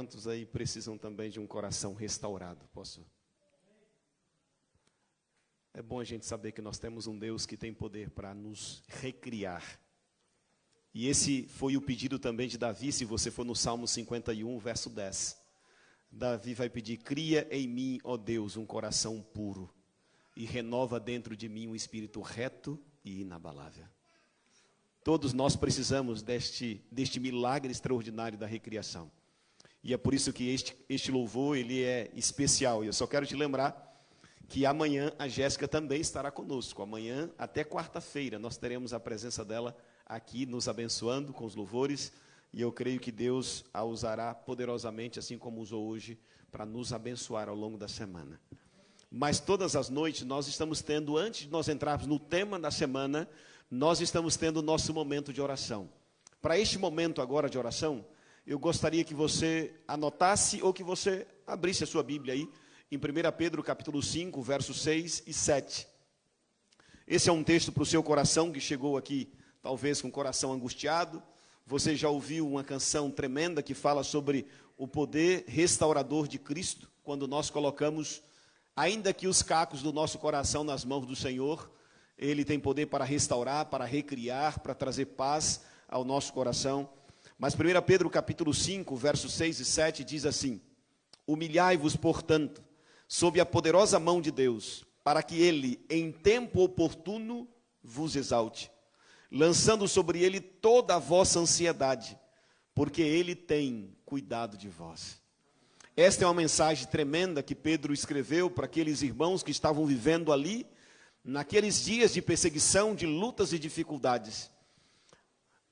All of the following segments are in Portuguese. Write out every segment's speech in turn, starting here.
Quantos aí precisam também de um coração restaurado? Posso? É bom a gente saber que nós temos um Deus que tem poder para nos recriar. E esse foi o pedido também de Davi, se você for no Salmo 51, verso 10. Davi vai pedir: cria em mim, ó Deus, um coração puro, e renova dentro de mim um espírito reto e inabalável. Todos nós precisamos deste milagre extraordinário da recriação. E é por isso que este louvor, ele é especial. E eu só quero te lembrar que amanhã a Jéssica também estará conosco. Amanhã, até quarta-feira, nós teremos a presença dela aqui, nos abençoando com os louvores. E eu creio que Deus a usará poderosamente, assim como usou hoje, para nos abençoar ao longo da semana. Mas todas as noites nós estamos tendo, antes de nós entrarmos no tema da semana, nós estamos tendo o nosso momento de oração. Para este momento agora de oração, eu gostaria que você anotasse ou que você abrisse a sua Bíblia aí, em 1 Pedro capítulo 5, versos 6 e 7. Esse é um texto para o seu coração que chegou aqui, talvez com o coração angustiado. Você já ouviu uma canção tremenda que fala sobre o poder restaurador de Cristo, quando nós colocamos, ainda que os cacos do nosso coração nas mãos do Senhor, Ele tem poder para restaurar, para recriar, para trazer paz ao nosso coração. Mas 1 Pedro capítulo 5, versos 6 e 7 diz assim: humilhai-vos, portanto, sob a poderosa mão de Deus, para que Ele, em tempo oportuno, vos exalte, lançando sobre Ele toda a vossa ansiedade, porque Ele tem cuidado de vós. Esta é uma mensagem tremenda que Pedro escreveu para aqueles irmãos que estavam vivendo ali, naqueles dias de perseguição, de lutas e dificuldades.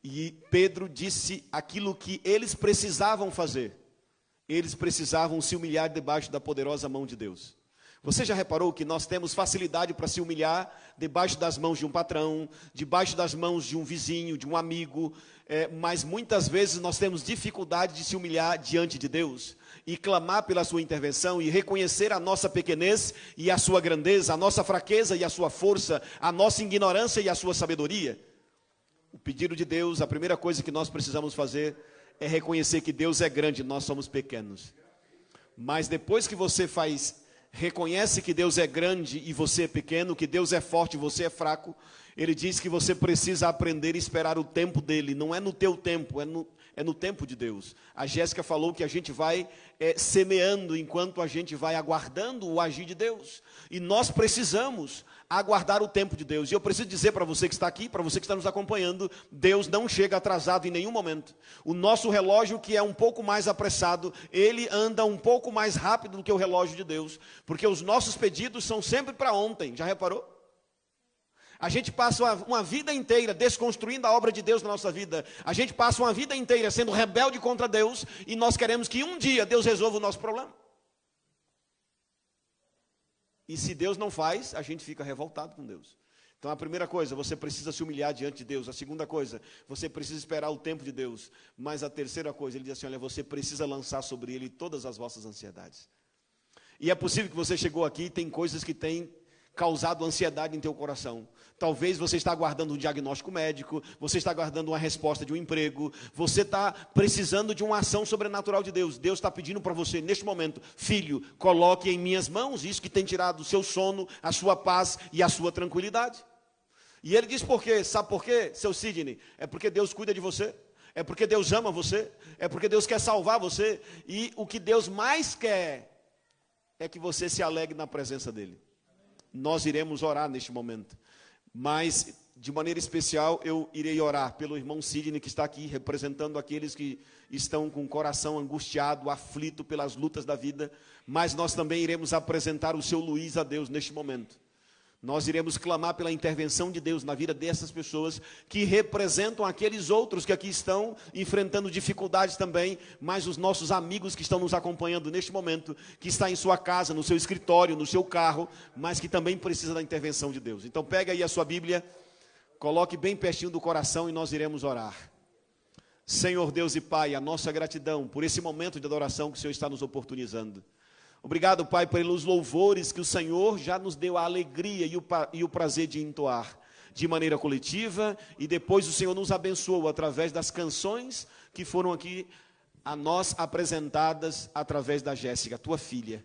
E Pedro disse aquilo que eles precisavam fazer. Eles precisavam se humilhar debaixo da poderosa mão de Deus. Você já reparou que nós temos facilidade para se humilhar debaixo das mãos de um patrão, debaixo das mãos de um vizinho, de um amigo, mas muitas vezes nós temos dificuldade de se humilhar diante de Deus e clamar pela sua intervenção e reconhecer a nossa pequenez e a sua grandeza, a nossa fraqueza e a sua força, a nossa ignorância e a sua sabedoria. O pedido de Deus, a primeira coisa que nós precisamos fazer é reconhecer que Deus é grande, nós somos pequenos. Mas depois que você reconhece que Deus é grande e você é pequeno, que Deus é forte e você é fraco, Ele diz que você precisa aprender a esperar o tempo dEle. Não é no teu tempo, é no tempo de Deus. A Jéssica falou que a gente vai semeando enquanto a gente vai aguardando o agir de Deus. E nós precisamos aguardar o tempo de Deus. E eu preciso dizer para você que está aqui, para você que está nos acompanhando, Deus não chega atrasado em nenhum momento. O nosso relógio, que é um pouco mais apressado, ele anda um pouco mais rápido do que o relógio de Deus, porque os nossos pedidos são sempre para ontem. Já reparou? A gente passa uma vida inteira desconstruindo a obra de Deus na nossa vida. A gente passa uma vida inteira sendo rebelde contra Deus, e nós queremos que um dia Deus resolva o nosso problema. E se Deus não faz, a gente fica revoltado com Deus. Então a primeira coisa, você precisa se humilhar diante de Deus. A segunda coisa, você precisa esperar o tempo de Deus. Mas a terceira coisa, ele diz assim: olha, você precisa lançar sobre Ele todas as vossas ansiedades. E é possível que você chegou aqui e tem coisas que têm causado ansiedade em teu coração. Talvez você está aguardando um diagnóstico médico, você está aguardando uma resposta de um emprego, você está precisando de uma ação sobrenatural de Deus. Deus está pedindo para você, neste momento: filho, coloque em minhas mãos isso que tem tirado o seu sono, a sua paz e a sua tranquilidade. E ele diz por quê? Sabe por quê, seu Sidney? É porque Deus cuida de você, é porque Deus ama você, é porque Deus quer salvar você, e o que Deus mais quer é que você se alegre na presença dEle. Nós iremos orar neste momento, mas de maneira especial eu irei orar pelo irmão Sidney, que está aqui representando aqueles que estão com o coração angustiado, aflito pelas lutas da vida. Mas nós também iremos apresentar o seu Luiz a Deus neste momento. Nós iremos clamar pela intervenção de Deus na vida dessas pessoas que representam aqueles outros que aqui estão enfrentando dificuldades também, mas os nossos amigos que estão nos acompanhando neste momento, que está em sua casa, no seu escritório, no seu carro, mas que também precisa da intervenção de Deus. Então pega aí a sua Bíblia, coloque bem pertinho do coração e nós iremos orar. Senhor Deus e Pai, a nossa gratidão por esse momento de adoração que o Senhor está nos oportunizando. Obrigado, Pai, pelos louvores que o Senhor já nos deu a alegria e o prazer de entoar de maneira coletiva, e depois o Senhor nos abençoou através das canções que foram aqui a nós apresentadas através da Jéssica, tua filha.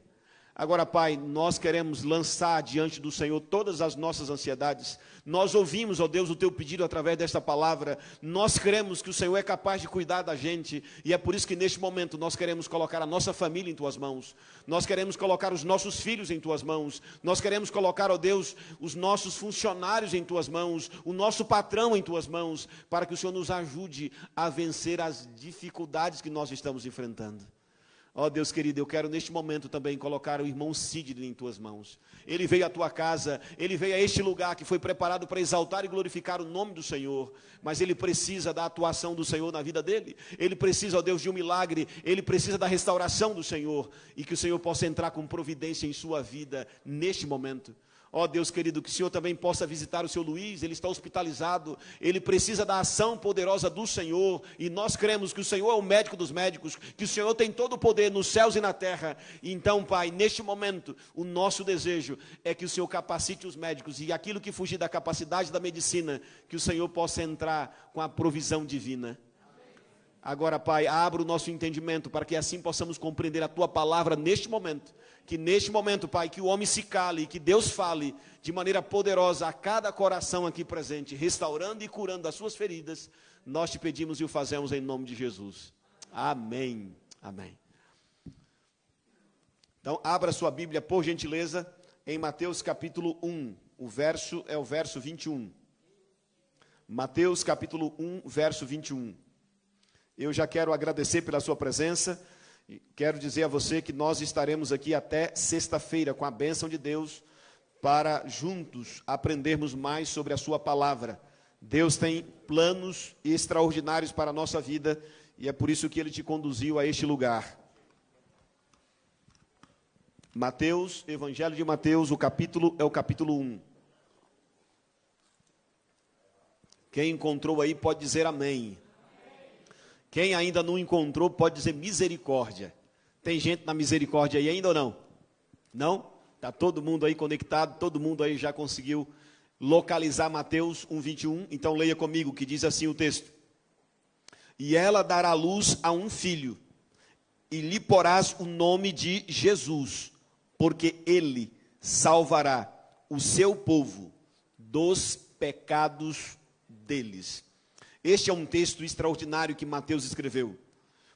Agora, Pai, nós queremos lançar diante do Senhor todas as nossas ansiedades. Nós ouvimos, ó Deus, o teu pedido através desta palavra. Nós cremos que o Senhor é capaz de cuidar da gente. E é por isso que neste momento nós queremos colocar a nossa família em tuas mãos. Nós queremos colocar os nossos filhos em tuas mãos. Nós queremos colocar, ó Deus, os nossos funcionários em tuas mãos. O nosso patrão em tuas mãos. Para que o Senhor nos ajude a vencer as dificuldades que nós estamos enfrentando. Ó Deus querido, eu quero neste momento também colocar o irmão Sidney em tuas mãos. Ele veio à tua casa, ele veio a este lugar que foi preparado para exaltar e glorificar o nome do Senhor. Mas ele precisa da atuação do Senhor na vida dele. Ele precisa, ó Deus, de um milagre. Ele precisa da restauração do Senhor. E que o Senhor possa entrar com providência em sua vida neste momento. Ó Deus querido, que o Senhor também possa visitar o seu Luiz, ele está hospitalizado, ele precisa da ação poderosa do Senhor, e nós cremos que o Senhor é o médico dos médicos, que o Senhor tem todo o poder nos céus e na terra. Então, Pai, neste momento, o nosso desejo é que o Senhor capacite os médicos, e aquilo que fugir da capacidade da medicina, que o Senhor possa entrar com a provisão divina. Agora, Pai, abra o nosso entendimento, para que assim possamos compreender a Tua palavra neste momento. Que neste momento, Pai, que o homem se cale, que Deus fale de maneira poderosa a cada coração aqui presente, restaurando e curando as suas feridas. Nós te pedimos e o fazemos em nome de Jesus. Amém. Amém. Então, abra sua Bíblia, por gentileza, em Mateus capítulo 1. O verso é o verso 21. Mateus capítulo 1, verso 21. Eu já quero agradecer pela sua presença. Quero dizer a você que nós estaremos aqui até sexta-feira, com a bênção de Deus, para juntos aprendermos mais sobre a sua palavra. Deus tem planos extraordinários para a nossa vida, e é por isso que Ele te conduziu a este lugar. Mateus, Evangelho de Mateus, o capítulo é o capítulo 1. Quem encontrou aí pode dizer amém. Quem ainda não encontrou pode dizer misericórdia. Tem gente na misericórdia aí ainda ou não? Não? Está todo mundo aí conectado, todo mundo aí já conseguiu localizar Mateus 1:21. Então leia comigo, que diz assim o texto. E ela dará luz a um filho, e lhe porás o nome de Jesus, porque ele salvará o seu povo dos pecados deles. Este é um texto extraordinário que Mateus escreveu.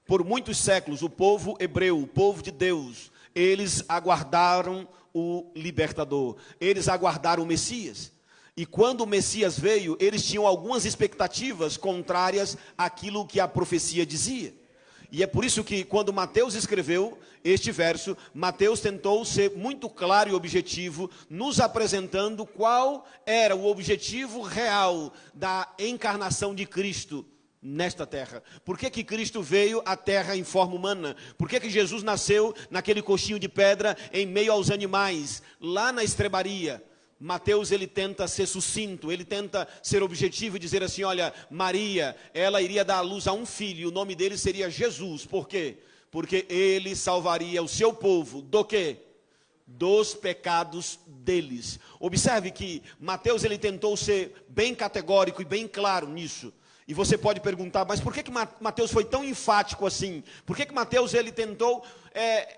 Por muitos séculos, o povo hebreu, o povo de Deus, eles aguardaram o libertador, eles aguardaram o Messias. E quando o Messias veio, eles tinham algumas expectativas contrárias àquilo que a profecia dizia. E é por isso que quando Mateus escreveu este verso, Mateus tentou ser muito claro e objetivo, nos apresentando qual era o objetivo real da encarnação de Cristo nesta terra. Por que que Cristo veio à terra em forma humana? Por que que Jesus nasceu naquele coxinho de pedra em meio aos animais, lá na estrebaria? Mateus, ele tenta ser sucinto, ele tenta ser objetivo e dizer assim, olha, Maria, ela iria dar à luz a um filho, e o nome dele seria Jesus. Por quê? Porque ele salvaria o seu povo do quê? Dos pecados deles. Observe que Mateus, ele tentou ser bem categórico e bem claro nisso. E você pode perguntar, mas por que que Mateus foi tão enfático assim? Por que que Mateus, ele tentou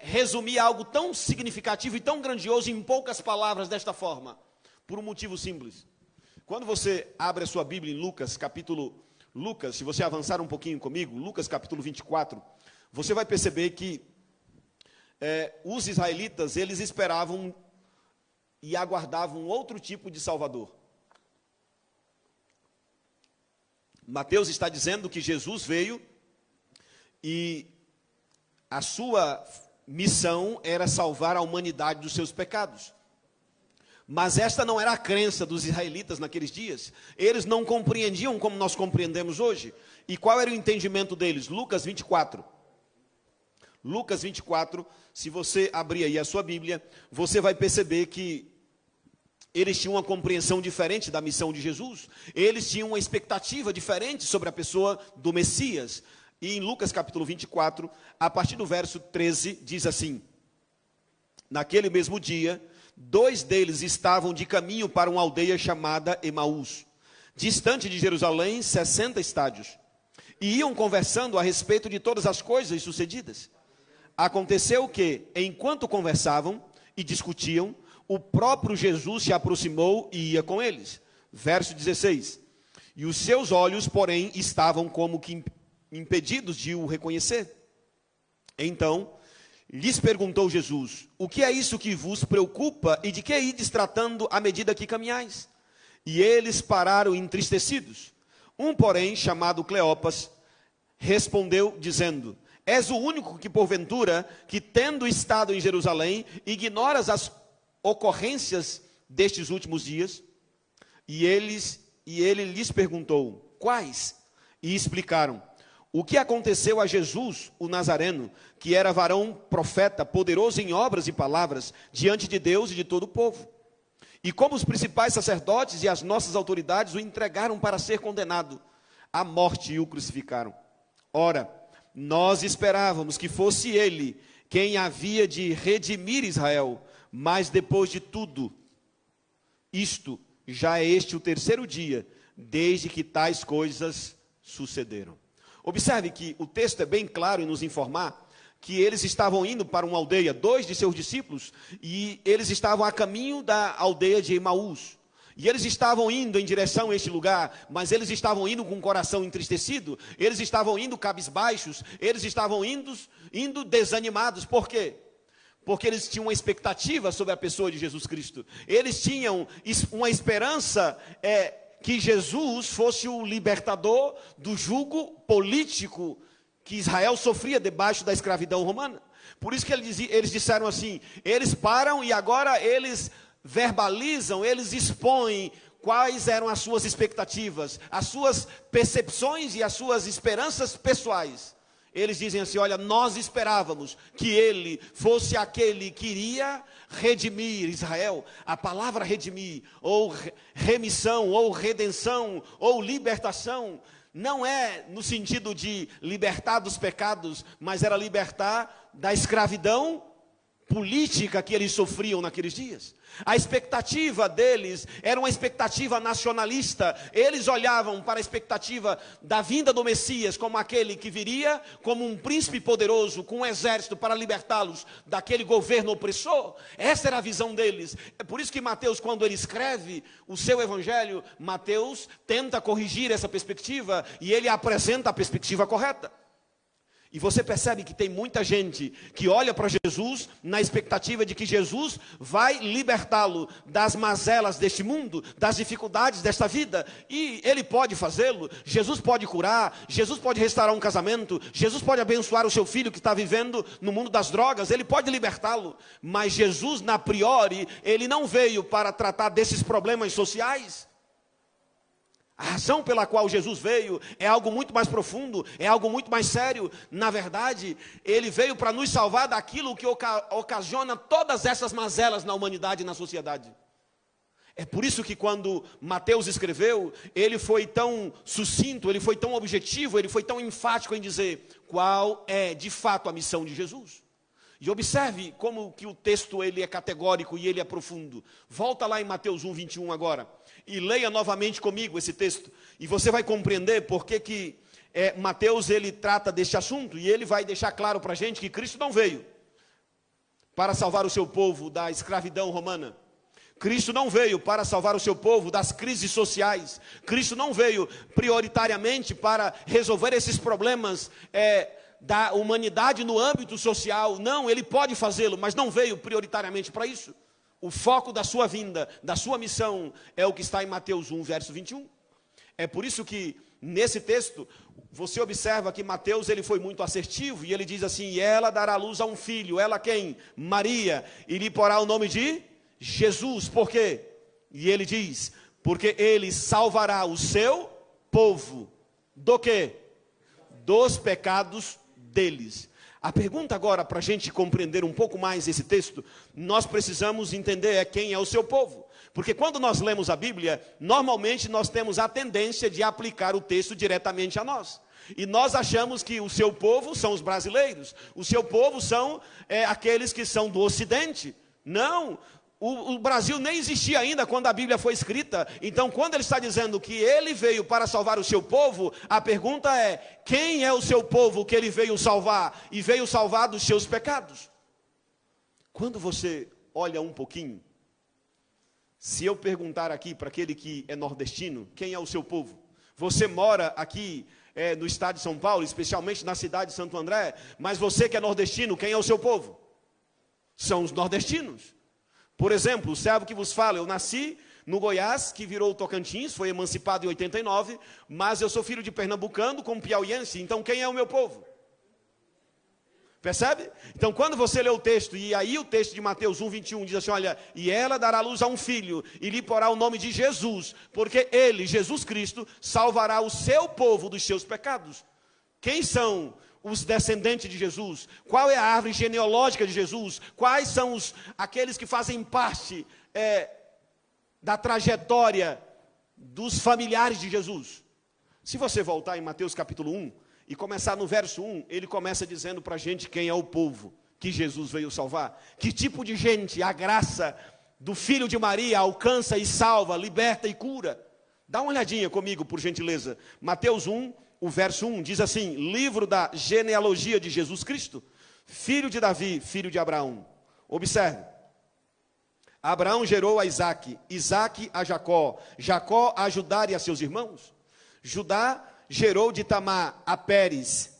resumir algo tão significativo e tão grandioso em poucas palavras desta forma? Por um motivo simples. Quando você abre a sua Bíblia em Lucas, se você avançar um pouquinho comigo, Lucas capítulo 24, você vai perceber que os israelitas, eles esperavam e aguardavam outro tipo de Salvador. Mateus está dizendo que Jesus veio e a sua missão era salvar a humanidade dos seus pecados. Mas esta não era a crença dos israelitas naqueles dias. Eles não compreendiam como nós compreendemos hoje. E qual era o entendimento deles? Lucas 24. Lucas 24, se você abrir aí a sua Bíblia, você vai perceber que eles tinham uma compreensão diferente da missão de Jesus. Eles tinham uma expectativa diferente sobre a pessoa do Messias. E em Lucas capítulo 24, a partir do verso 13, diz assim: naquele mesmo dia, 2 deles estavam de caminho para uma aldeia chamada Emaús, distante de Jerusalém 60 estádios. e iam conversando a respeito de todas as coisas sucedidas. Aconteceu que, enquanto conversavam e discutiam, o próprio Jesus se aproximou e ia com eles. Verso 16. E os seus olhos, porém, estavam como que impedidos de o reconhecer. Então, lhes perguntou Jesus: o que é isso que vos preocupa e de que ides tratando à medida que caminhais? E eles pararam entristecidos. Um, porém, chamado Cleopas, respondeu dizendo: és o único que, porventura, que tendo estado em Jerusalém, ignoras as ocorrências destes últimos dias? E ele lhes perguntou: quais? E explicaram: o que aconteceu a Jesus, o Nazareno, que era varão profeta, poderoso em obras e palavras, diante de Deus e de todo o povo. E como os principais sacerdotes e as nossas autoridades o entregaram para ser condenado à morte e o crucificaram. Ora, nós esperávamos que fosse ele quem havia de redimir Israel, mas depois de tudo isto, já é este o terceiro dia, desde que tais coisas sucederam. Observe que o texto é bem claro em nos informar que eles estavam indo para uma aldeia, 2 de seus discípulos, e eles estavam a caminho da aldeia de Emaús. E eles estavam indo em direção a este lugar, mas eles estavam indo com o coração entristecido, eles estavam indo cabisbaixos, eles estavam indo desanimados. Por quê? Porque eles tinham uma expectativa sobre a pessoa de Jesus Cristo. Eles tinham uma esperança que Jesus fosse o libertador do jugo político que Israel sofria debaixo da escravidão romana. Por isso que eles disseram assim, eles param e agora eles verbalizam, eles expõem quais eram as suas expectativas, as suas percepções e as suas esperanças pessoais. Eles dizem assim: olha, nós esperávamos que ele fosse aquele que iria redimir Israel. A palavra redimir, ou remissão, ou redenção, ou libertação, não é no sentido de libertar dos pecados, mas era libertar da escravidão política que eles sofriam naqueles dias. A expectativa deles era uma expectativa nacionalista. Eles olhavam para a expectativa da vinda do Messias como aquele que viria como um príncipe poderoso, com um exército para libertá-los daquele governo opressor. Essa era a visão deles. É por isso que Mateus, quando ele escreve o seu evangelho, Mateus tenta corrigir essa perspectiva e ele apresenta a perspectiva correta. E você percebe que tem muita gente que olha para Jesus na expectativa de que Jesus vai libertá-lo das mazelas deste mundo, das dificuldades desta vida. E ele pode fazê-lo, Jesus pode curar, Jesus pode restaurar um casamento, Jesus pode abençoar o seu filho que está vivendo no mundo das drogas, ele pode libertá-lo. Mas Jesus, na priori, ele não veio para tratar desses problemas sociais. A razão pela qual Jesus veio é algo muito mais profundo, é algo muito mais sério. Na verdade, ele veio para nos salvar daquilo que ocasiona todas essas mazelas na humanidade e na sociedade. É por isso que quando Mateus escreveu, ele foi tão sucinto, ele foi tão objetivo, ele foi tão enfático em dizer qual é de fato a missão de Jesus. E observe como que o texto ele é categórico e ele é profundo. Volta lá em Mateus 1, 21 agora. E leia novamente comigo esse texto. E você vai compreender por que Mateus ele trata deste assunto. E ele vai deixar claro para a gente que Cristo não veio para salvar o seu povo da escravidão romana. Cristo não veio para salvar o seu povo das crises sociais. Cristo não veio prioritariamente para resolver esses problemas da humanidade no âmbito social. Não, ele pode fazê-lo, mas não veio prioritariamente para isso. O foco da sua vinda, da sua missão, é o que está em Mateus 1, verso 21. É por isso que, nesse texto, você observa que Mateus ele foi muito assertivo, e ele diz assim: e ela dará luz a um filho. Ela quem? Maria. E lhe porá o nome de Jesus. Por quê? E ele diz: porque ele salvará o seu povo. Do quê? Dos pecados deles. A pergunta agora, para a gente compreender um pouco mais esse texto, nós precisamos entender quem é o seu povo. Porque quando nós lemos a Bíblia, normalmente nós temos a tendência de aplicar o texto diretamente a nós. E nós achamos que o seu povo são os brasileiros, o seu povo são aqueles que são do Ocidente. Não, o Brasil nem existia ainda quando a Bíblia foi escrita. Então, quando ele está dizendo que ele veio para salvar o seu povo, a pergunta é: quem é o seu povo que ele veio salvar? E veio salvar dos seus pecados. Quando você olha um pouquinho, se eu perguntar aqui para aquele que é nordestino, quem é o seu povo? Você mora aqui no estado de São Paulo, especialmente na cidade de Santo André, mas você que é nordestino, quem é o seu povo? São os nordestinos. Por exemplo, o servo que vos fala, eu nasci no Goiás, que virou o Tocantins, foi emancipado em 89, mas eu sou filho de pernambucano com piauiense, então quem é o meu povo? Percebe? Então, quando você lê o texto, e aí o texto de Mateus 1:21 diz assim, olha, e ela dará luz a um filho, e lhe porá o nome de Jesus, porque ele, Jesus Cristo, salvará o seu povo dos seus pecados. Quem são os descendentes de Jesus? Qual é a árvore genealógica de Jesus? Quais são aqueles que fazem parte da trajetória dos familiares de Jesus? Se você voltar em Mateus capítulo 1, e começar no verso 1, ele começa dizendo para a gente quem é o povo que Jesus veio salvar. Que tipo de gente a graça do Filho de Maria alcança e salva, liberta e cura. Dá uma olhadinha comigo, por gentileza. Mateus 1, o verso 1, diz assim, livro da genealogia de Jesus Cristo, filho de Davi, filho de Abraão. Observe. Abraão gerou a Isaque, Isaque a Jacó, Jacó a Judá e a seus irmãos. Judá gerou de Tamar a Pérez.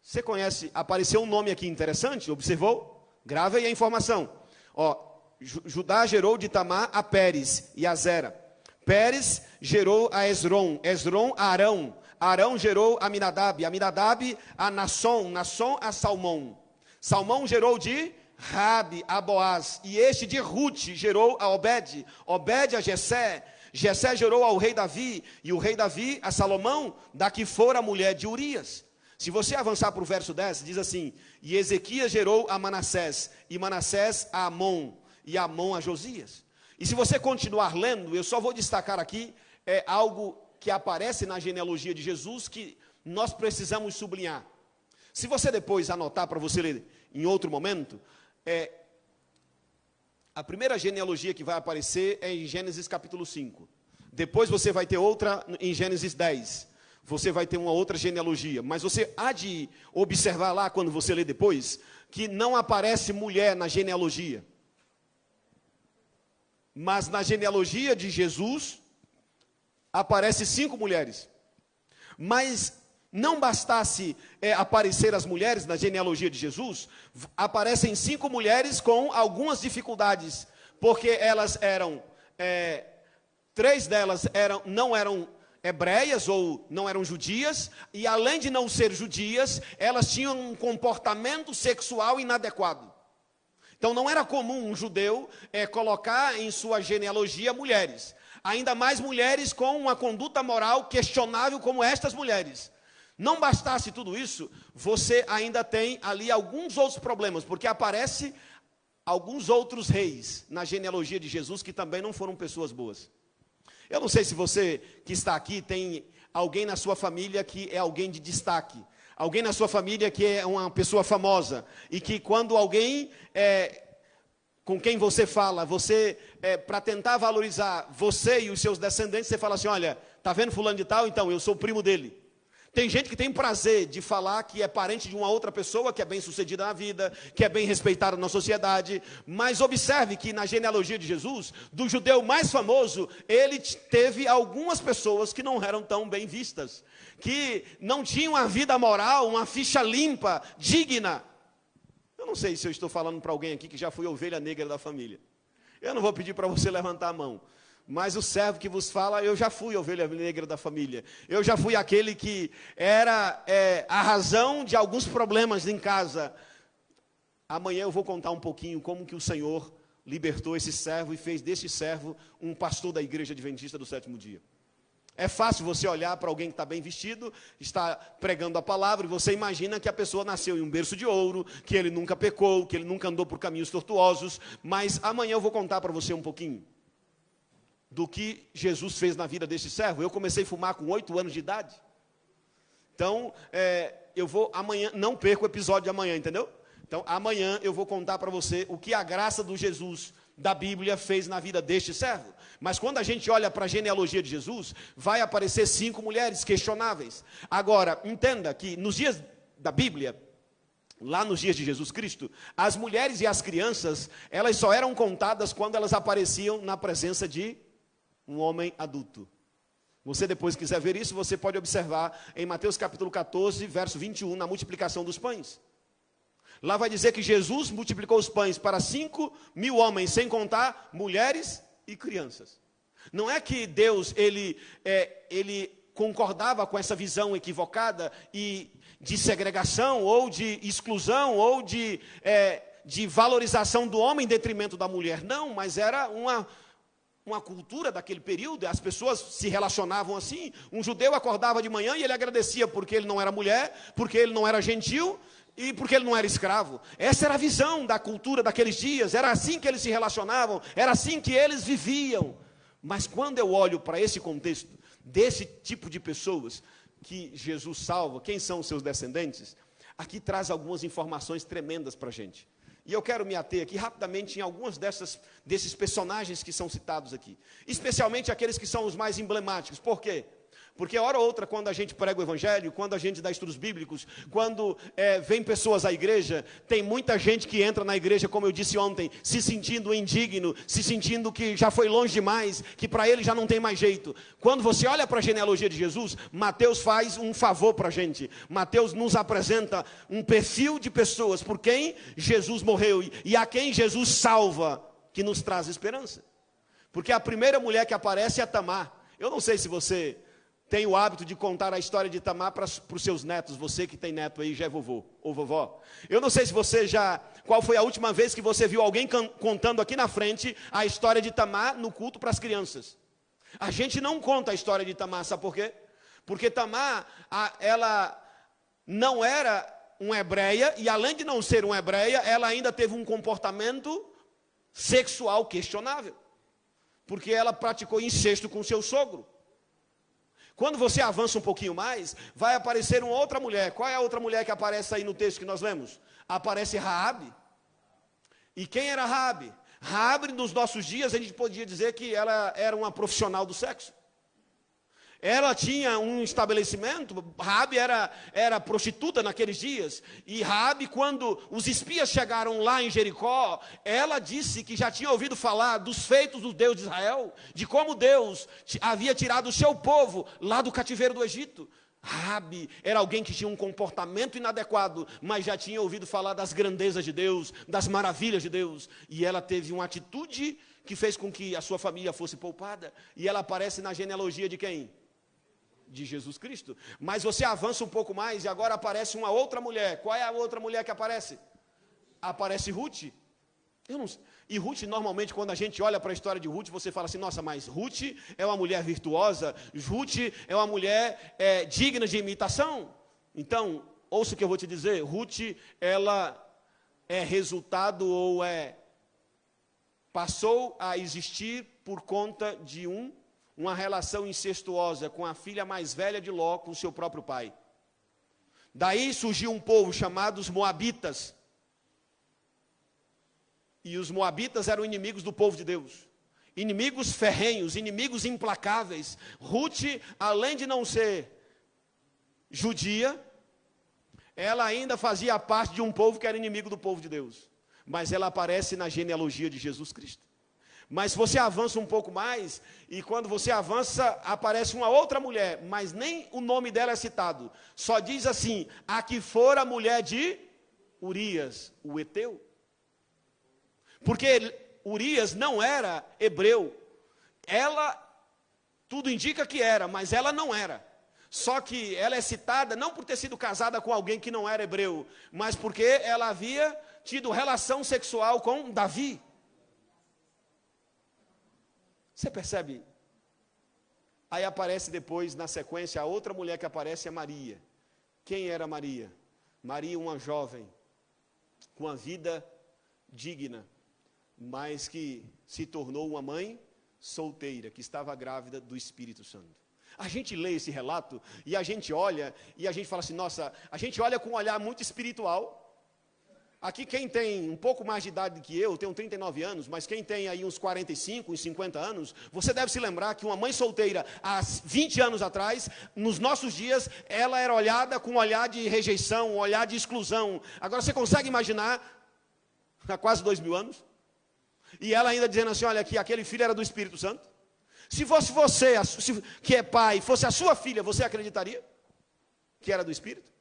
Você conhece, apareceu um nome aqui interessante, observou? Grave aí a informação. Judá gerou de Tamar a Pérez e a Zera. Pérez gerou a Esrom, Esrom a Arão. Arão gerou a Aminadab, Aminadab a Nasson, Nasson a Salmão. Salmão gerou de Rabi a Boaz. E este de Ruth gerou a Obed, Obed a Jessé. Jessé gerou ao rei Davi, e o rei Davi a Salomão, da que fora a mulher de Urias. Se você avançar para o verso 10, diz assim, e Ezequias gerou a Manassés, e Manassés a Amon, e Amon a Josias. E se você continuar lendo, eu só vou destacar aqui algo que aparece na genealogia de Jesus, que nós precisamos sublinhar. Se você depois anotar para você ler em outro momento, a primeira genealogia que vai aparecer é em Gênesis capítulo 5. Depois você vai ter outra em Gênesis 10. Você vai ter uma outra genealogia. Mas você há de observar lá, quando você lê depois, que não aparece mulher na genealogia. Mas na genealogia de Jesus, aparece 5 mulheres. Mas não bastasse aparecer as mulheres na genealogia de Jesus, aparecem 5 mulheres com algumas dificuldades, porque elas eram, 3 delas não eram hebreias ou não eram judias, e além de não ser judias, elas tinham um comportamento sexual inadequado. Então não era comum um judeu colocar em sua genealogia mulheres, ainda mais mulheres com uma conduta moral questionável como estas mulheres. Não bastasse tudo isso, você ainda tem ali alguns outros problemas, porque aparece alguns outros reis na genealogia de Jesus que também não foram pessoas boas. Eu não sei se você que está aqui tem alguém na sua família que é alguém de destaque, alguém na sua família que é uma pessoa famosa, e que quando alguém com quem você fala, para tentar valorizar você e os seus descendentes, você fala assim, olha, está vendo fulano de tal? Então, eu sou o primo dele. Tem gente que tem prazer de falar que é parente de uma outra pessoa, que é bem sucedida na vida, que é bem respeitada na sociedade, mas observe que na genealogia de Jesus, do judeu mais famoso, ele teve algumas pessoas que não eram tão bem vistas, que não tinham uma vida moral, uma ficha limpa, digna. Eu não sei se eu estou falando para alguém aqui que já foi ovelha negra da família. Eu não vou pedir para você levantar a mão. Mas o servo que vos fala, eu já fui ovelha negra da família. Eu já fui aquele que era a razão de alguns problemas em casa. Amanhã eu vou contar um pouquinho como que o Senhor libertou esse servo e fez desse servo um pastor da igreja adventista do sétimo dia. É fácil você olhar para alguém que está bem vestido, está pregando a palavra, e você imagina que a pessoa nasceu em um berço de ouro, que ele nunca pecou, que ele nunca andou por caminhos tortuosos. Mas amanhã eu vou contar para você um pouquinho do que Jesus fez na vida desse servo. Eu comecei a fumar com 8 anos de idade. Então, eu vou amanhã, não perca o episódio de amanhã, entendeu? Então, amanhã eu vou contar para você o que a graça do Jesus da Bíblia fez na vida deste servo. Mas quando a gente olha para a genealogia de Jesus, vai aparecer 5 mulheres questionáveis. Agora, entenda que nos dias da Bíblia, lá nos dias de Jesus Cristo, as mulheres e as crianças, elas só eram contadas quando elas apareciam na presença de um homem adulto. Você depois quiser ver isso, você pode observar em Mateus capítulo 14, verso 21, na multiplicação dos pães. Lá vai dizer que Jesus multiplicou os pães para 5.000 homens, sem contar mulheres e crianças. Não é que Deus, ele concordava com essa visão equivocada e de segregação, ou de exclusão, ou de valorização do homem em detrimento da mulher. Não, mas era uma cultura daquele período, as pessoas se relacionavam assim. Um judeu acordava de manhã e ele agradecia porque ele não era mulher, porque ele não era gentil, e porque ele não era escravo. Essa era a visão da cultura daqueles dias, era assim que eles se relacionavam, era assim que eles viviam. Mas quando eu olho para esse contexto, desse tipo de pessoas que Jesus salva, quem são os seus descendentes, aqui traz algumas informações tremendas para a gente. E eu quero me ater aqui rapidamente em algumas desses personagens que são citados aqui, especialmente aqueles que são os mais emblemáticos. Por quê? Porque hora ou outra, quando a gente prega o evangelho, quando a gente dá estudos bíblicos, quando vem pessoas à igreja, tem muita gente que entra na igreja, como eu disse ontem, se sentindo indigno, se sentindo que já foi longe demais, que para ele já não tem mais jeito. Quando você olha para a genealogia de Jesus, Mateus faz um favor para a gente. Mateus nos apresenta um perfil de pessoas por quem Jesus morreu e a quem Jesus salva, que nos traz esperança. Porque a primeira mulher que aparece é Tamar. Eu não sei se você tem o hábito de contar a história de Tamar para os seus netos. Você que tem neto aí já é vovô ou vovó. Eu não sei se você qual foi a última vez que você viu alguém contando aqui na frente a história de Tamar no culto para as crianças. A gente não conta a história de Tamar, sabe por quê? Porque Tamar, ela não era uma hebreia, e além de não ser uma hebreia, ela ainda teve um comportamento sexual questionável. Porque ela praticou incesto com seu sogro. Quando você avança um pouquinho mais, vai aparecer uma outra mulher. Qual é a outra mulher que aparece aí no texto que nós lemos? Aparece Raabe. E quem era Raabe? Raabe, nos nossos dias, a gente podia dizer que ela era uma profissional do sexo. Ela tinha um estabelecimento. Raabe era prostituta naqueles dias. E Raabe, quando os espias chegaram lá em Jericó, ela disse que já tinha ouvido falar dos feitos do Deus de Israel, de como Deus havia tirado o seu povo lá do cativeiro do Egito. Raabe era alguém que tinha um comportamento inadequado, mas já tinha ouvido falar das grandezas de Deus, das maravilhas de Deus. E ela teve uma atitude que fez com que a sua família fosse poupada. E ela aparece na genealogia de quem? De Jesus Cristo. Mas você avança um pouco mais e agora aparece uma outra mulher. Qual é a outra mulher que aparece? Aparece Ruth. E Ruth, normalmente, quando a gente olha para a história de Ruth, você fala assim: nossa, mas Ruth é uma mulher virtuosa, Ruth é uma mulher digna de imitação. Então, ouça o que eu vou te dizer. Ruth, ela é resultado ou passou a existir por conta de uma relação incestuosa com a filha mais velha de Ló, com seu próprio pai. Daí surgiu um povo chamado os Moabitas. E os Moabitas eram inimigos do povo de Deus. Inimigos ferrenhos, inimigos implacáveis. Ruth, além de não ser judia, ela ainda fazia parte de um povo que era inimigo do povo de Deus. Mas ela aparece na genealogia de Jesus Cristo. Mas você avança um pouco mais, e quando você avança, aparece uma outra mulher, mas nem o nome dela é citado. Só diz assim: a que for a mulher de Urias, o heteu. Porque Urias não era hebreu. Ela, tudo indica que era, mas ela não era. Só que ela é citada não por ter sido casada com alguém que não era hebreu, mas porque ela havia tido relação sexual com Davi. Você percebe? Aí aparece depois, na sequência, a outra mulher que aparece é Maria. Quem era Maria? Maria, uma jovem, com a vida digna, mas que se tornou uma mãe solteira, que estava grávida do Espírito Santo. A gente lê esse relato e a gente olha e a gente fala assim: nossa, a gente olha com um olhar muito espiritual. Aqui quem tem um pouco mais de idade do que eu tenho 39 anos, mas quem tem aí uns 45, uns 50 anos, você deve se lembrar que uma mãe solteira, há 20 anos atrás, nos nossos dias, ela era olhada com um olhar de rejeição, um olhar de exclusão. Agora você consegue imaginar, há quase 2000 anos, e ela ainda dizendo assim, olha, que aquele filho era do Espírito Santo? Se fosse você, que é pai, fosse a sua filha, você acreditaria que era do Espírito?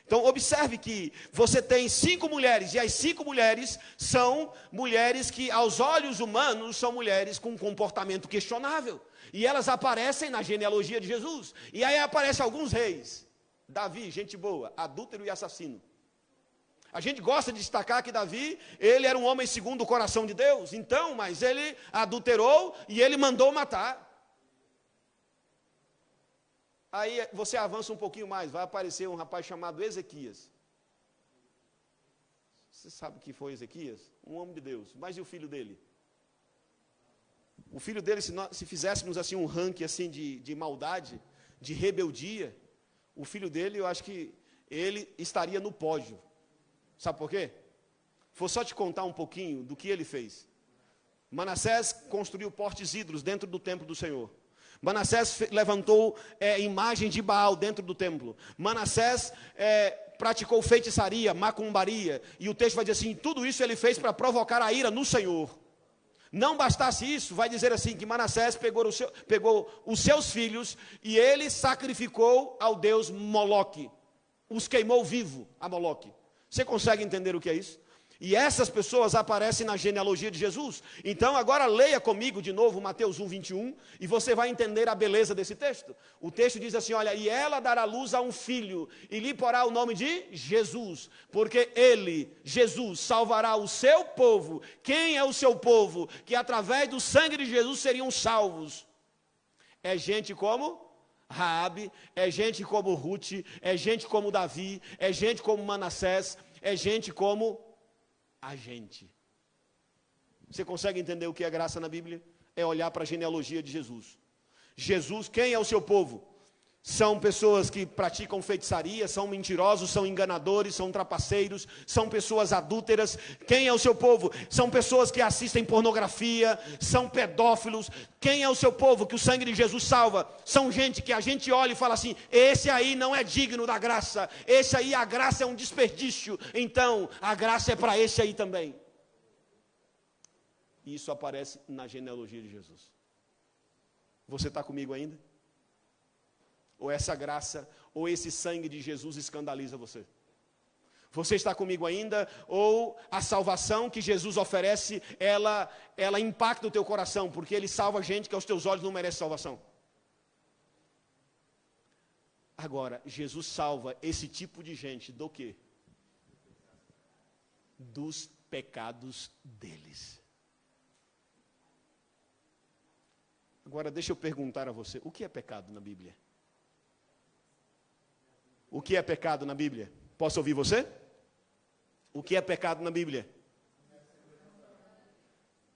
Então, observe que você tem 5 mulheres, e as 5 mulheres são mulheres que, aos olhos humanos, são mulheres com um comportamento questionável. E elas aparecem na genealogia de Jesus. E aí aparecem alguns reis. Davi, gente boa, adúltero e assassino. A gente gosta de destacar que Davi, ele era um homem segundo o coração de Deus. Então, mas ele adulterou e ele mandou matar. Aí você avança um pouquinho mais, vai aparecer um rapaz chamado Ezequias. Você sabe o que foi Ezequias? Um homem de Deus. Mas e o filho dele? O filho dele, se fizéssemos assim um ranking assim de maldade, de rebeldia, o filho dele, eu acho que ele estaria no pódio. Sabe por quê? Vou só te contar um pouquinho do que ele fez. Manassés construiu postes ídolos dentro do templo do Senhor. Manassés levantou imagem de Baal dentro do templo. Manassés praticou feitiçaria, macumbaria. E o texto vai dizer assim, tudo isso ele fez para provocar a ira no Senhor. Não bastasse isso, vai dizer assim, que Manassés pegou os seus filhos e ele sacrificou ao deus Moloque. Os queimou vivo a Moloque. Você consegue entender o que é isso? E essas pessoas aparecem na genealogia de Jesus. Então agora leia comigo de novo Mateus 1, 21, e você vai entender a beleza desse texto. O texto diz assim, olha, e ela dará luz a um filho, e lhe porá o nome de Jesus, porque ele, Jesus, salvará o seu povo. Quem é o seu povo? Que através do sangue de Jesus seriam salvos. É gente como Raabe, é gente como Ruth, é gente como Davi, é gente como Manassés, é gente como a gente. Você consegue entender o que é graça na Bíblia? É olhar para a genealogia de Jesus. Jesus, quem é o seu povo? São pessoas que praticam feitiçaria, são mentirosos, são enganadores, são trapaceiros, são pessoas adúlteras. Quem é o seu povo? São pessoas que assistem pornografia, são pedófilos. Quem é o seu povo que o sangue de Jesus salva? São gente que a gente olha e fala assim, esse aí não é digno da graça, esse aí a graça é um desperdício, então a graça é para esse aí também. Isso aparece na genealogia de Jesus. Você está comigo ainda? Ou essa graça, ou esse sangue de Jesus escandaliza você? Você está comigo ainda? Ou a salvação que Jesus oferece, ela impacta o teu coração, porque Ele salva gente que aos teus olhos não merece salvação? Agora, Jesus salva esse tipo de gente do quê? Dos pecados deles. Agora, deixa eu perguntar a você, o que é pecado na Bíblia? O que é pecado na Bíblia? Posso ouvir você? O que é pecado na Bíblia?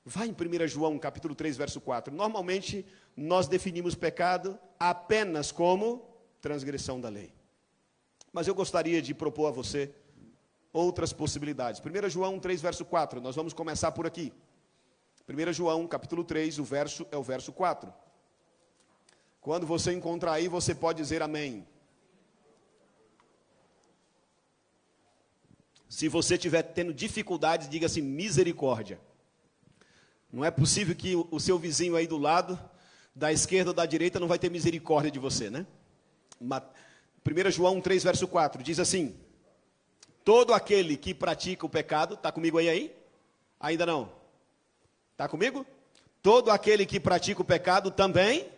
Vai em 1 João, capítulo 3, verso 4. Normalmente, nós definimos pecado apenas como transgressão da lei. Mas eu gostaria de propor a você outras possibilidades. 1 João 3, verso 4. Nós vamos começar por aqui. 1 João, capítulo 3, o verso é o verso 4. Quando você encontrar aí, você pode dizer amém. Se você estiver tendo dificuldades, diga assim, misericórdia. Não é possível que o seu vizinho aí do lado, da esquerda ou da direita, não vai ter misericórdia de você, né? 1 João 3, verso 4, diz assim, todo aquele que pratica o pecado, está comigo aí? Ainda não? Está comigo? Todo aquele que pratica o pecado também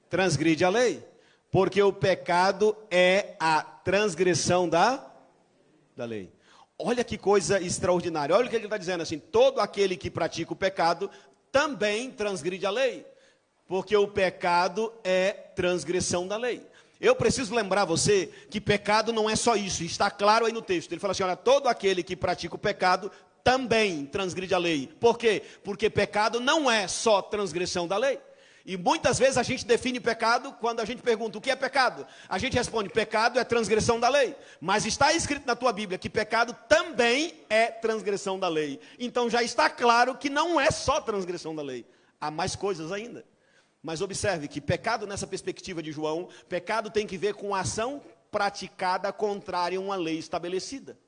transgride a lei, porque o pecado é a transgressão da lei. Olha que coisa extraordinária. Olha o que ele está dizendo assim, todo aquele que pratica o pecado também transgride a lei, porque o pecado é transgressão da lei. Eu preciso lembrar você que pecado não é só isso, está claro aí no texto. Ele fala assim, olha, todo aquele que pratica o pecado também transgride a lei. Por quê? Porque pecado não é só transgressão da lei. E muitas vezes a gente define pecado quando a gente pergunta o que é pecado. A gente responde, pecado é transgressão da lei. Mas está escrito na tua Bíblia que pecado também é transgressão da lei. Então já está claro que não é só transgressão da lei. Há mais coisas ainda. Mas observe que pecado nessa perspectiva de João, pecado tem que ver com a ação praticada contrária a uma lei estabelecida.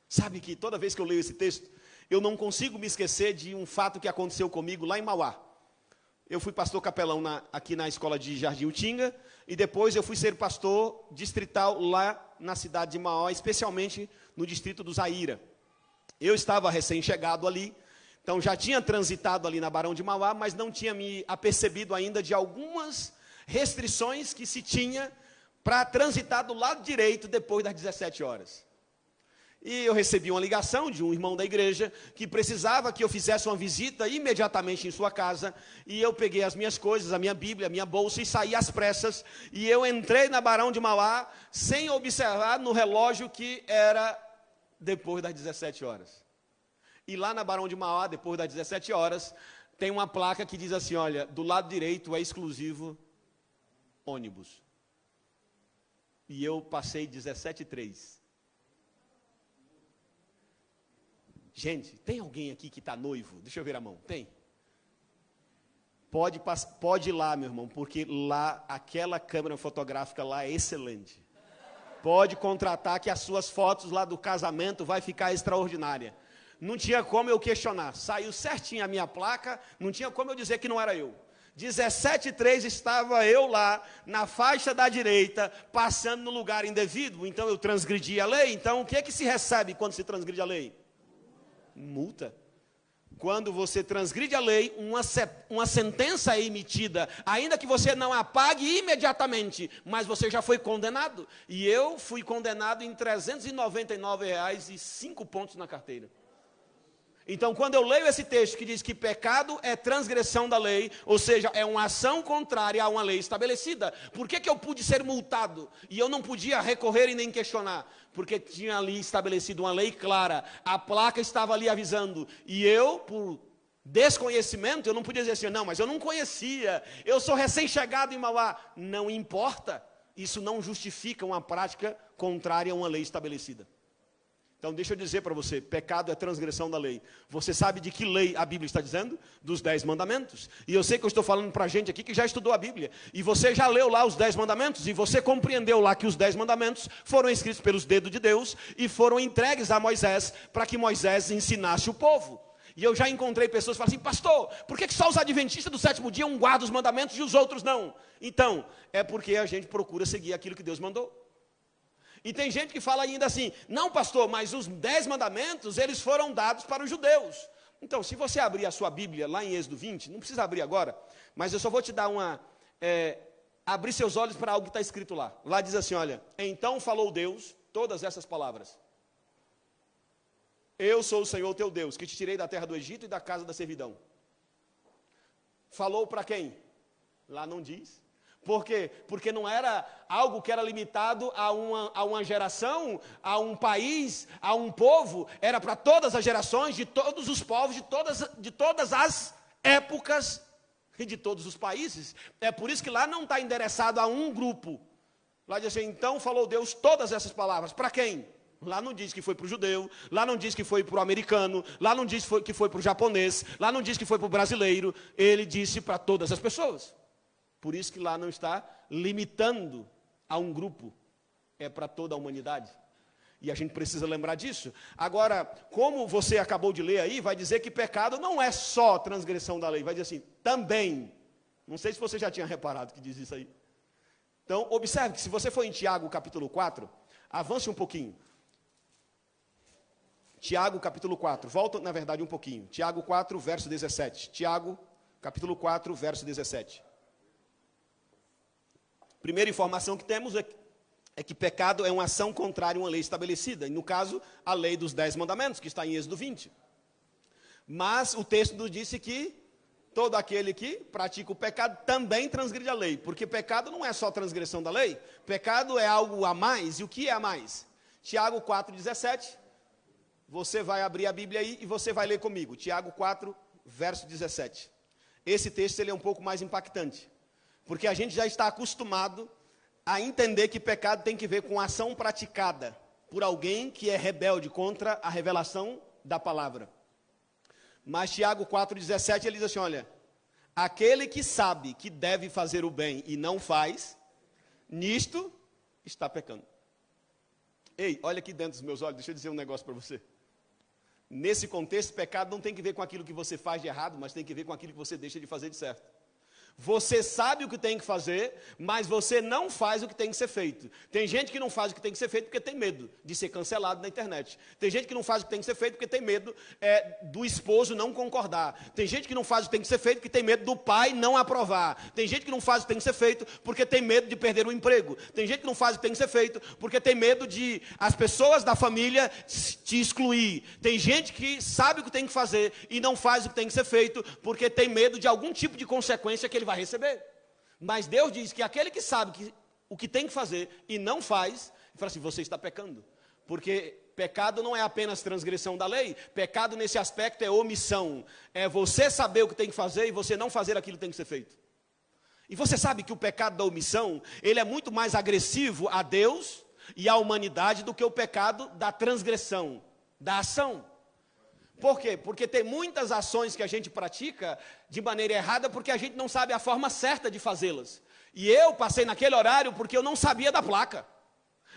Sabe que toda vez que eu leio esse texto, eu não consigo me esquecer de um fato que aconteceu comigo lá em Mauá. Eu fui pastor capelão aqui na escola de Jardim Utinga, e depois eu fui ser pastor distrital lá na cidade de Mauá, especialmente no distrito do Zaira. Eu estava recém-chegado ali, então já tinha transitado ali na Barão de Mauá, mas não tinha me apercebido ainda de algumas restrições que se tinha para transitar do lado direito depois das 17 horas. E eu recebi uma ligação de um irmão da igreja que precisava que eu fizesse uma visita imediatamente em sua casa. E eu peguei as minhas coisas, a minha Bíblia, a minha bolsa e saí às pressas. E eu entrei na Barão de Mauá sem observar no relógio que era depois das 17 horas. E lá na Barão de Mauá, depois das 17 horas, tem uma placa que diz assim, olha, do lado direito é exclusivo ônibus. E eu passei 17h03. Gente, tem alguém aqui que está noivo? Deixa eu ver a mão. Tem? Pode ir lá, meu irmão, porque lá, aquela câmera fotográfica lá é excelente. Pode contratar que as suas fotos lá do casamento vai ficar extraordinária. Não tinha como eu questionar. Saiu certinho a minha placa, não tinha como eu dizer que não era eu. 17h03 estava eu lá, na faixa da direita, passando no lugar indevido. Então eu transgredi a lei. Então o que é que se recebe quando se transgride a lei? Multa. Quando você transgride a lei, uma sentença é emitida, ainda que você não a pague imediatamente, mas você já foi condenado. E eu fui condenado em R$ 399,05 na carteira. Então, quando eu leio esse texto que diz que pecado é transgressão da lei, ou seja, é uma ação contrária a uma lei estabelecida, por que eu pude ser multado? E eu não podia recorrer e nem questionar? Porque tinha ali estabelecido uma lei clara, a placa estava ali avisando, e eu, por desconhecimento, eu não podia dizer assim, não, mas eu não conhecia, eu sou recém-chegado em Mauá. Não importa, isso não justifica uma prática contrária a uma lei estabelecida. Então, deixa eu dizer para você, pecado é transgressão da lei. Você sabe de que lei a Bíblia está dizendo? Dos 10 mandamentos. E eu sei que eu estou falando para gente aqui que já estudou a Bíblia. E você já leu lá os 10 mandamentos. E você compreendeu lá que os 10 mandamentos foram escritos pelos dedos de Deus e foram entregues a Moisés para que Moisés ensinasse o povo. E eu já encontrei pessoas que falam assim, pastor, por que só os adventistas do 7º dia guardam os mandamentos e os outros não? Então, é porque a gente procura seguir aquilo que Deus mandou. E tem gente que fala ainda assim, não pastor, mas os 10 mandamentos, eles foram dados para os judeus. Então, se você abrir a sua Bíblia lá em Êxodo 20, não precisa abrir agora, mas eu só vou te dar abrir seus olhos para algo que está escrito lá. Lá diz assim, olha, então falou Deus todas essas palavras. Eu sou o Senhor teu Deus, que te tirei da terra do Egito e da casa da servidão. Falou para quem? Lá não diz. Por quê? Porque não era algo que era limitado a uma geração, a um país, a um povo. Era para todas as gerações, de todos os povos, de todas as épocas e de todos os países. É por isso que lá não está endereçado a um grupo. Lá diz assim, então falou Deus todas essas palavras. Para quem? Lá não diz que foi para o judeu, lá não diz que foi para o americano, lá não diz que foi para o japonês, lá não diz que foi para o brasileiro. Ele disse para todas as pessoas. Por isso que lá não está limitando a um grupo, é para toda a humanidade. E a gente precisa lembrar disso. Agora, como você acabou de ler aí, vai dizer que pecado não é só transgressão da lei, vai dizer assim, também. Não sei se você já tinha reparado que diz isso aí. Então, observe que se você for em Tiago capítulo 4, avance um pouquinho. Tiago capítulo 4, volta na verdade um pouquinho. Tiago 4, verso 17. Tiago capítulo 4, verso 17. Primeira informação que temos é que pecado é uma ação contrária a uma lei estabelecida. E no caso, a lei dos 10 mandamentos, que está em Êxodo 20. Mas o texto nos disse que todo aquele que pratica o pecado também transgride a lei. Porque pecado não é só transgressão da lei. Pecado é algo a mais. E o que é a mais? Tiago 4, 17. Você vai abrir a Bíblia aí e você vai ler comigo. Tiago 4, verso 17. esse texto ele é um pouco mais impactante, porque a gente já está acostumado a entender que pecado tem que ver com ação praticada por alguém que é rebelde contra a revelação da palavra. Mas Tiago 4,17, ele diz assim, olha, aquele que sabe que deve fazer o bem e não faz, nisto está pecando. Ei, olha aqui dentro dos meus olhos, deixa eu dizer um negócio para você. Nesse contexto, pecado não tem que ver com aquilo que você faz de errado, mas tem que ver com aquilo que você deixa de fazer de certo. Você sabe o que tem que fazer, mas você não faz o que tem que ser feito. Tem gente que não faz o que tem que ser feito porque tem medo de ser cancelado na internet. Tem gente que não faz o que tem que ser feito porque tem medo do esposo não concordar. Tem gente que não faz o que tem que ser feito porque tem medo do pai não aprovar. Tem gente que não faz o que tem que ser feito porque tem medo de perder o emprego. Tem gente que não faz o que tem que ser feito porque tem medo de as pessoas da família te excluir. Tem gente que sabe o que tem que fazer e não faz o que tem que ser feito porque tem medo de algum tipo de consequência que ele vai receber. Mas Deus diz que aquele que sabe o que tem que fazer e não faz, ele fala assim, você está pecando. Porque pecado não é apenas transgressão da lei, pecado nesse aspecto é omissão. É você saber o que tem que fazer e você não fazer aquilo que tem que ser feito. E você sabe que o pecado da omissão, ele é muito mais agressivo a Deus e à humanidade do que o pecado da transgressão, da ação. Por quê? Porque tem muitas ações que a gente pratica de maneira errada porque a gente não sabe a forma certa de fazê-las. E eu passei naquele horário porque eu não sabia da placa.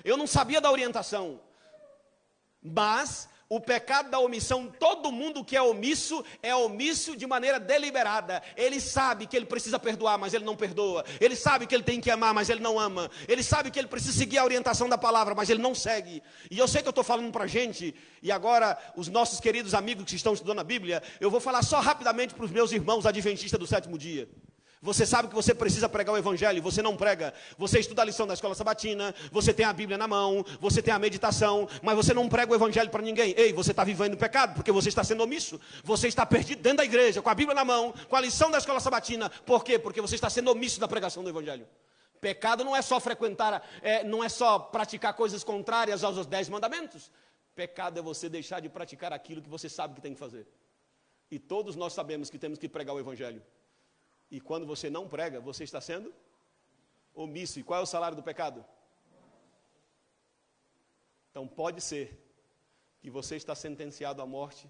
Eu não sabia da orientação. Mas o pecado da omissão, todo mundo que é omisso de maneira deliberada. Ele sabe que ele precisa perdoar, mas ele não perdoa. Ele sabe que ele tem que amar, mas ele não ama. Ele sabe que ele precisa seguir a orientação da palavra, mas ele não segue. E eu sei que eu estou falando para a gente, e agora os nossos queridos amigos que estão estudando a Bíblia, eu vou falar só rapidamente para os meus irmãos adventistas do sétimo dia. Você sabe que você precisa pregar o evangelho, você não prega. Você estuda a lição da escola sabatina, você tem a Bíblia na mão, você tem a meditação, mas você não prega o evangelho para ninguém. Ei, você está vivendo no pecado, porque você está sendo omisso. Você está perdido dentro da igreja, com a Bíblia na mão, com a lição da escola sabatina. Por quê? Porque você está sendo omisso na pregação do evangelho. Pecado não é só frequentar, não é só praticar coisas contrárias aos 10 mandamentos. Pecado é você deixar de praticar aquilo que você sabe que tem que fazer. E todos nós sabemos que temos que pregar o evangelho. E quando você não prega, você está sendo omisso. E qual é o salário do pecado? Então pode ser que você está sentenciado à morte